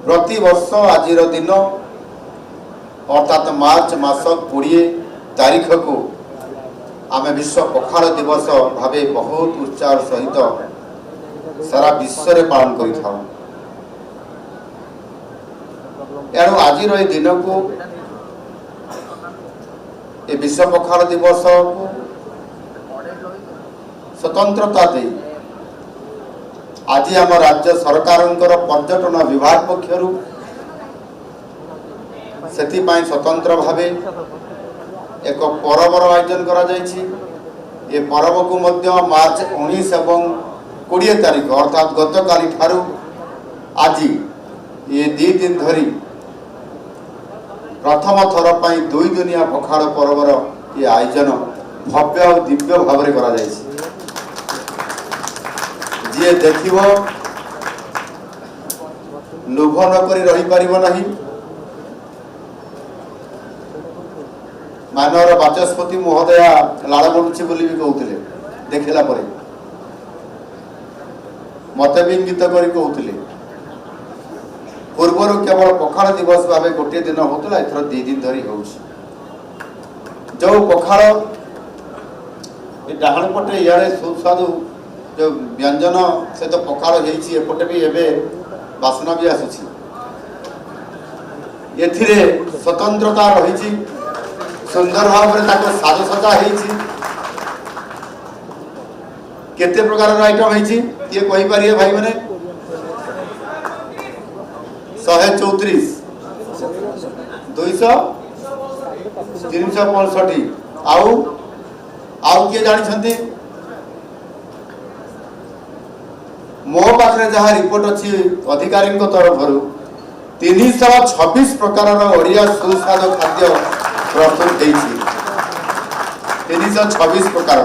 प्रति वर्ष आज दिन अर्थात मार्च मास 20 तारीख को आम विश्व पखाल दिवस भावे बहुत उत्साह सहित सारा विश्व रे पालन करें। आज दिन को ए विश्व पखाल दिवस को स्वतंत्रता दे आज आम राज्य सरकार पर्यटन विभाग पक्षर से स्वतंत्र भावे एक परबर आयोजन करा जायछि। ये पर्व को मध्य मार्च 19 एवं 20 तारीख अर्थात गतकाली ठारू आज ये 2 दिन धरी प्रथम थर पर 2 दिनिया पखाड़ पर्वर ये आयोजन भव्य और दिव्य भाव में करा जायछि। जी देखिबो लोभ न करी रही परिबो नहीं। मानवर बाचस्पति महोदया लाड़ पड़ुछि बोली भी कहते देखला परे मत भी इंगित करी कहते पूर्वर केवल पखाड़ दिवस भाव गोटे दिन होता एथर 2 दिन धरी हो जो पखाड़ डाहाण पटे इे सुस्वादु जो व्यंजन से तो पखाड़ होपटे भी एवं बासना भी आसुची एथिरे स्वतंत्रता रही सुंदर भाव में साजसजा केते प्रकार आइटम ये कही पारे भाई मैंने 134 200 365 आउ किए जानी मो पाखे जहाँ रिपोर्ट अच्छी अधिकारी तरफ 326 प्रकार ओडिया सुस्वाद खाद्य प्रस्तुत 326 प्रकार